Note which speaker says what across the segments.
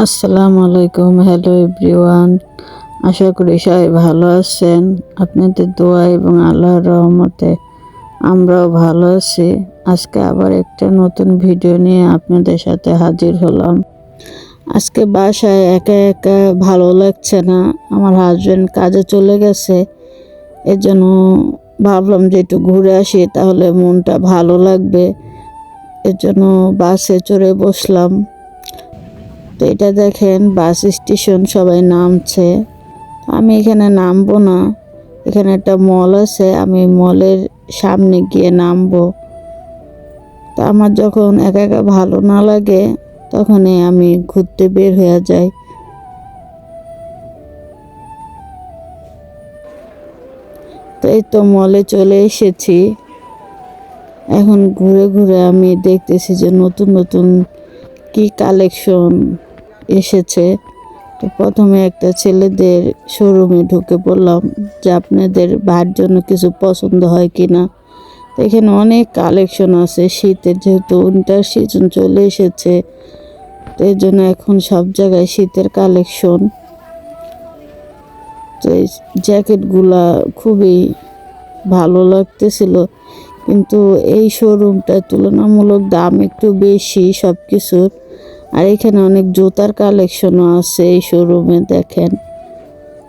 Speaker 1: আসসালামু আলাইকুম। Hello everyone, আশা করি সবাই ভালো আছেন। আপনাদের দোয়া এবং আল্লাহর রহমতে আমরাও ভালো আছি। আজকে আবার একটা নতুন ভিডিও নিয়ে আপনাদের সাথে হাজির হলাম। আজকে বাসায় একা একা ভালো লাগছে না, আমার হাজব্যান্ড কাজে চলে গেছে। এর জন্য ভাবলাম যে একটু ঘুরে আসি, তাহলে মনটা ভালো লাগবে। এর জন্য বাসে চড়ে বসলাম। তো এটা দেখেন বাস স্টেশন, সবাই নামছে। আমি এখানে নামবো না, এখানে একটা মল আছে, আমি মলের সামনে গিয়ে নামবো। তো আমার যখন একা একা ভালো না লাগে তখনই আমি ঘুরতে বের হয়ে যাই। তো এই তো মলে চলে এসেছি। এখন ঘুরে ঘুরে আমি দেখতেছি যে নতুন নতুন কি কালেকশন এসেছে। তো প্রথমে একটা ছেলেদের শোরুমে ঢুকে পড়লাম যে আপনাদের ভাইয়ের জন্য কিছু পছন্দ হয় কি না। তো এখানে অনেক কালেকশন আছে শীতের, যেহেতু উইন্টার সিজন চলে এসেছে, তো এর জন্য এখন সব জায়গায় শীতের কালেকশন। তো এই জ্যাকেটগুলা খুবই ভালো লাগতেছিল, কিন্তু এই শোরুমটার তুলনামূলক দাম একটু বেশি সব কিছুর। আর এখানে অনেক জুতার কালেকশনও আছে এই শোরুমে, দেখেন।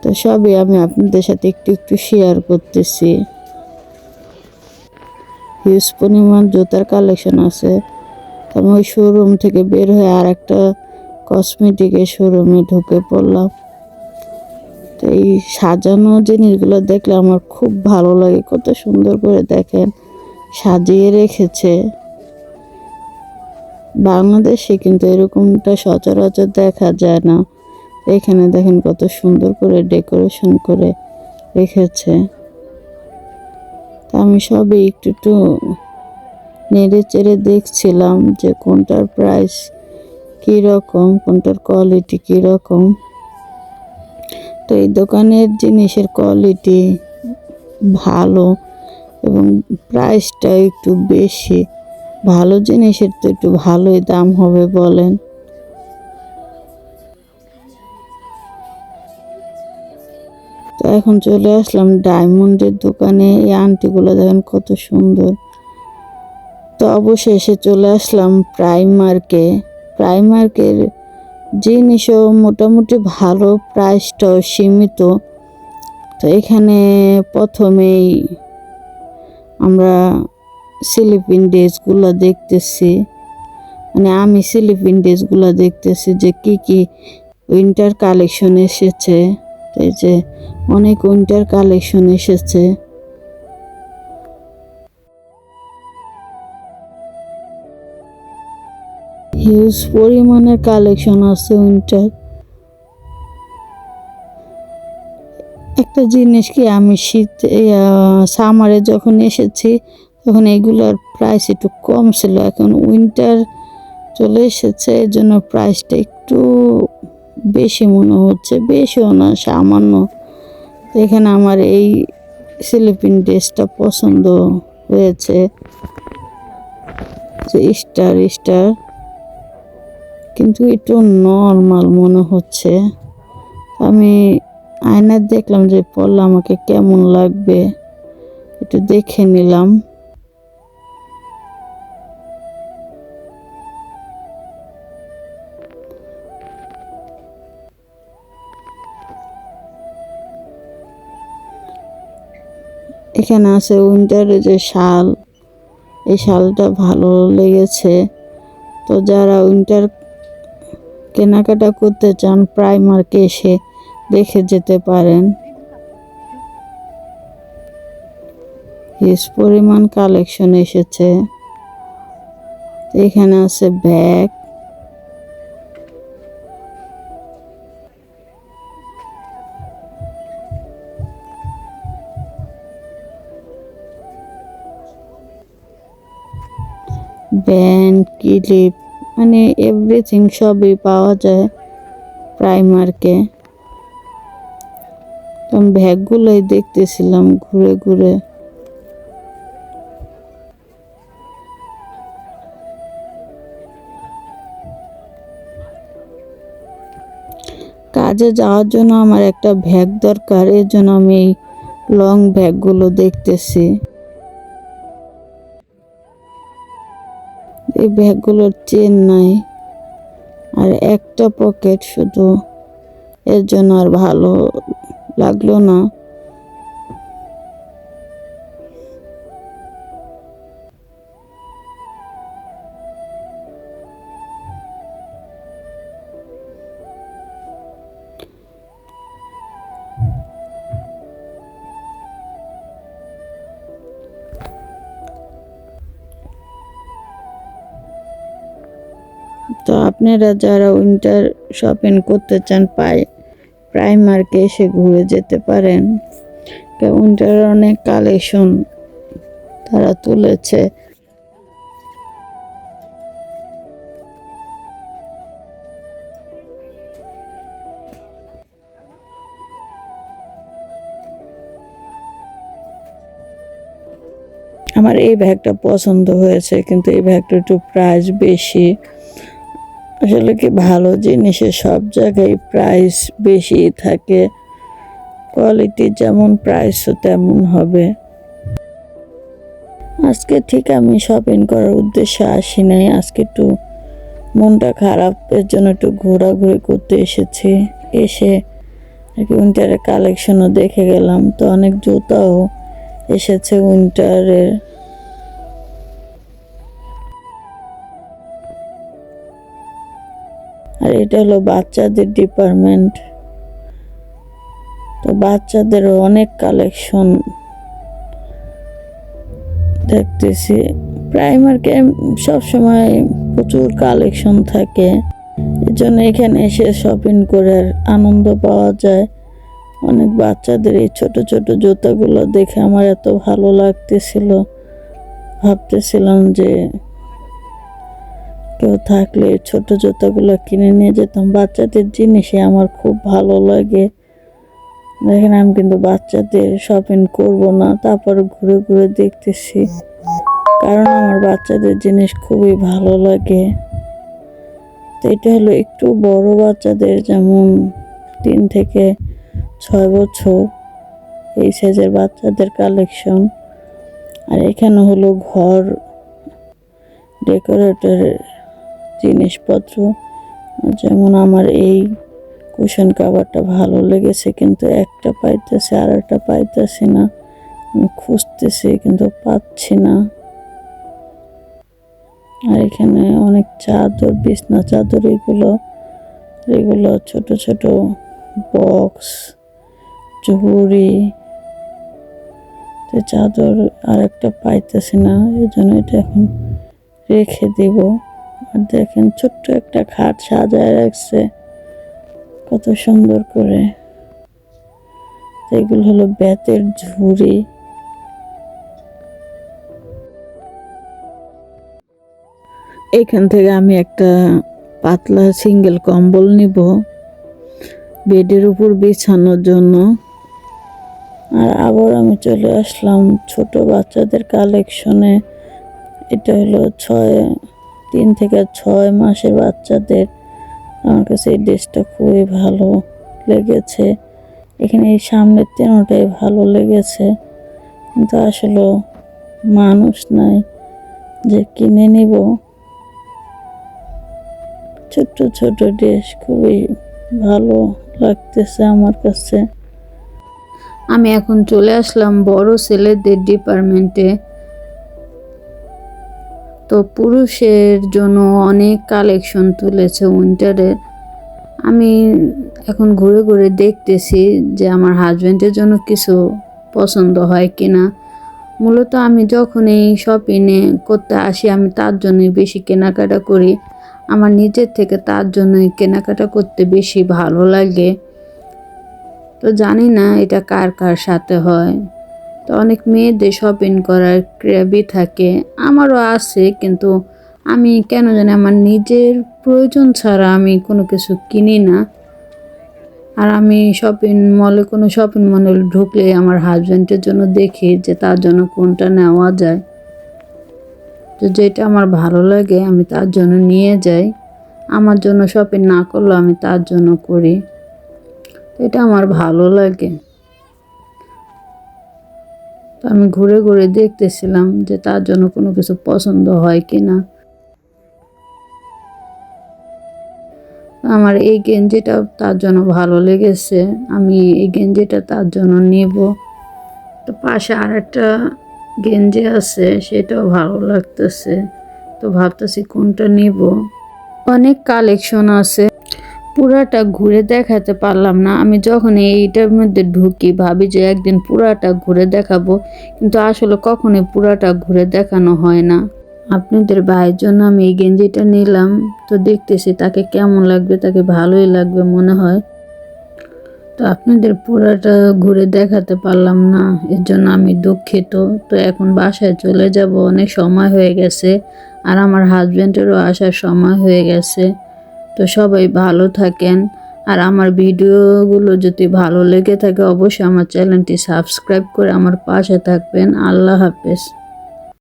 Speaker 1: তো সবই আমি আপনাদের সাথে একটু একটু শেয়ার করতেছি। হিউজ পরিমাণ জুতার কালেকশন আছে। আমি ওই শোরুম থেকে বের হয়ে আর একটা কসমেটিকের শোরুমে ঢুকে পড়লাম। তো এই সাজানো জিনিসগুলো দেখলে আমার খুব ভালো লাগে, কত সুন্দর করে দেখেন সাজিয়ে রেখেছে। বাংলাদেশে কিন্তু এরকমটা সচরাচর দেখা যায় না। এখানে দেখেন কত সুন্দর করে ডেকোরেশন করে রেখেছে। আমি সবই একটু একটু নেড়ে চেড়ে দেখছিলাম যে কোনটার প্রাইস কীরকম, কোনটার কোয়ালিটি কীরকম। তো এই দোকানের জিনিসের কোয়ালিটি ভালো এবং প্রাইসটা একটু বেশি। ভালো জিনিসের তো একটু ভালোই দাম হবে বলেন। তো এখন চলে আসলাম ডায়মন্ডের দোকানে। এই আংটিগুলো দেখেন কত সুন্দর। তো অবশেষে চলে আসলাম প্রাইমার্কে। প্রাইমার্কের জিনিসও মোটামুটি ভালো, প্রাইসটাও সীমিত। তো এখানে প্রথমেই আমরা স্লিপিং ড্রেসগুলো দেখতেছি, মানে আমি স্লিপিং ড্রেসগুলো দেখতেছি যে কি কি উইন্টার কালেকশন এসেছে। এই যে অনেক উইন্টার কালেকশন এসেছে। হিউজ পরিমাণের কালেকশন আছে উইন্টার। একটা জিনিস কি, আমি শীত সামারে যখন এসেছি তখন এগুলোর প্রাইস একটু কম ছিল, এখন উইন্টার চলে এসেছে এর জন্য প্রাইসটা একটু বেশি মনে হচ্ছে। বেশিও না, সামান্য। এখানে আমার এই স্লিপিং ড্রেসটা পছন্দ হয়েছে, স্টার স্টার, কিন্তু একটু নর্মাল মনে হচ্ছে। আমি আয়নার দেখলাম যে পরলে আমাকে কেমন লাগবে, একটু দেখে নিলাম। এখানে আছে উইন্টারের যে শাল, এই শালটা ভালো লেগেছে। তো যারা উইন্টার কেনাকাটা করতে চান প্রাইমার্কে এসে দেখে যেতে পারেন। হিউজ পরিমাণ কালেকশন এসেছে। এখানে আছে ব্যাগ, ব্যান্ড, ক্লিপ, মানে এভরিথিং সবই পাওয়া যায় প্রাইমার্কে। আমি ব্যাগগুলোই দেখতেছিলাম ঘুরে ঘুরে। কাজে যাওয়ার জন্য আমার একটা ব্যাগ দরকার, এর জন্য আমি এই লং ব্যাগগুলো দেখতেছি। এই ব্যাগগুলোর চেন নাই আর একটা পকেট শুধু, এর জন্য আর ভালো লাগলো না। তো আপনারা যারা উইন্টার শপিং করতে চান প্রাইমার্কে এসে ঘুরে যেতে পারেন। উইন্টার অনেক কালেকশন তারা তুলেছে। আমার এই ব্যাগটা পছন্দ হয়েছে, কিন্তু এই ব্যাগটা একটু প্রাইস বেশি। আসলে কি, ভালো জিনিসের সব জায়গায় প্রাইস বেশি থাকে, কোয়ালিটি যেমন প্রাইসও তেমন হবে। আজকে ঠিক আমি শপিং করার উদ্দেশ্যে আসি নাই, আজকে একটু মনটা খারাপ, এর জন্য একটু ঘোরাঘুরি করতে এসেছি। এসে আর কি উইন্টারের কালেকশনও দেখে গেলাম। তো অনেক জুতাও এসেছে উইন্টারের। আর এটা হলো বাচ্চাদের ডিপার্টমেন্ট। তো বাচ্চাদেরও অনেক কালেকশন দেখতেছি। প্রাইমার্কে সবসময় প্রচুর কালেকশন থাকে, এর জন্য এখানে এসে শপিং করে আনন্দ পাওয়া যায়। অনেক বাচ্চাদের এই ছোট ছোট জুতাগুলো দেখে আমার এত ভালো লাগতেছিল, ভাবতেছিলাম যে কেউ থাকলে ছোট জুতাগুলো কিনে নিয়ে যেতাম। বাচ্চাদের জিনিসে আমার খুব ভালো লাগে। দেখেন, আমি কিন্তু বাচ্চাদের শপিং করব না, তারপর ঘুরে ঘুরে দেখতেছি, কারণ আমার বাচ্চাদের জিনিস খুবই ভালো লাগে। তো এটা হলো একটু বড় বাচ্চাদের, যেমন 3 থেকে 6 বছর এই সাইজের বাচ্চাদের কালেকশন। আর এখানে হলো ঘর ডেকোরেটরের জিনিসপত্র, যেমন আমার এই কুশন কাভারটা ভালো লেগেছে, কিন্তু একটা পাইতেছি আর একটা পাইতেছি না। আমি খুঁজতেছি কিন্তু পাচ্ছি না। আর এখানে অনেক চাদর, বিছনা চাদর, এগুলো ছোট ছোট বক্স, ঝুড়ি, চাদর আর একটা পাইতেছি না, এই জন্য এটা এখন রেখে দিব। আর দেখেন, ছোট্ট একটা খাট সাজায় রাখছে কত সুন্দর করে। এগুলো হলো বেতের ঝুড়ি। এখান থেকে আমি একটা পাতলা সিঙ্গেল কম্বল নিব বেডের উপর বিছানোর জন্য। আর আবার আমি চলে আসলাম ছোট বাচ্চাদের কালেকশনে। এটা হলো 3 থেকে 6 মাসের বাচ্চাদের। আমার কাছে এই ড্রেসটা খুবই ভালো লেগেছে। এখানে এই সামনের তেনোটাই ভালো লেগেছে, কিন্তু আসলে মানুষ নাই যে কিনে নিব। ছোট্ট ছোট ড্রেস খুবই ভালো লাগতেছে আমার কাছে। আমি এখন চলে আসলাম বড় ছেলেদের ডিপার্টমেন্টে। তো পুরুষের জন্য অনেক কালেকশন তুলেছে উইন্টারের। আমি এখন ঘুরে ঘুরে দেখতেছি যে আমার হাজব্যান্ডের জন্য কিছু পছন্দ হয় কিনা। মূলত আমি যখন এই শপিংয়ে করতে আসি, আমি তার জন্যই বেশি কেনাকাটা করি। আমার নিজের থেকে তার জন্যই কেনাকাটা করতে বেশি ভালো লাগে। তো জানি না এটা কার কার সাথে হয়। তো অনেক মেয়েদের শপিং করার ক্রেভি থাকে, আমারও আছে, কিন্তু আমি কেন জানি আমার নিজের প্রয়োজন ছাড়া আমি কোনো কিছু কিনি না। আর আমি কোনো শপিং মলে ঢুকলে আমার হাজব্যান্ডের জন্য দেখি যে তার জন্য কোনটা নেওয়া যায়। তো যেটা আমার ভালো লাগে আমি তার জন্য নিয়ে যাই। আমার জন্য শপিং না করলেও আমি তার জন্য করি। এটা আমার ভালো লাগে। তো আমি ঘুরে ঘুরে দেখতেছিলাম যে তার জন্য কোনো কিছু পছন্দ হয় কি না। আমার এই গেঞ্জিটা তার জন্য ভালো লেগেছে, আমি এই গেঞ্জিটা তার জন্য নেব। তো পাশে আরেকটা গেঞ্জি আছে, সেটাও ভালো লাগতেছে, তো ভাবতেছি কোনটা নিব। অনেক কালেকশন আছে, পুরাটা ঘুরে দেখাতে পারলাম না। আমি যখন এইটার মধ্যে ঢুকি ভাবি যে একদিন পুরাটা ঘুরে দেখাবো, কিন্তু আসলে কখনোই পুরাটা ঘুরে দেখানো হয় না। আপনাদের ভাইয়ের জন্য আমি এই গেঞ্জিটা নিলাম, তো দেখতেছি তাকে কেমন লাগবে, তাকে ভালোই লাগবে মনে হয়। তো আপনাদের পুরাটা ঘুরে দেখাতে পারলাম না, এর জন্য আমি দুঃখিত। তো এখন বাসায় চলে যাব, অনেক সময় হয়ে গেছে, আর আমার হাজব্যান্ডেরও আসার সময় হয়ে গেছে। তো সবাই ভালো থাকেন, আর আমার ভিডিওগুলো যদি ভালো লেগে থাকে অবশ্যই আমার চ্যানেলটি সাবস্ক্রাইব করে আমার পাশে থাকবেন। আল্লাহ হাফেজ।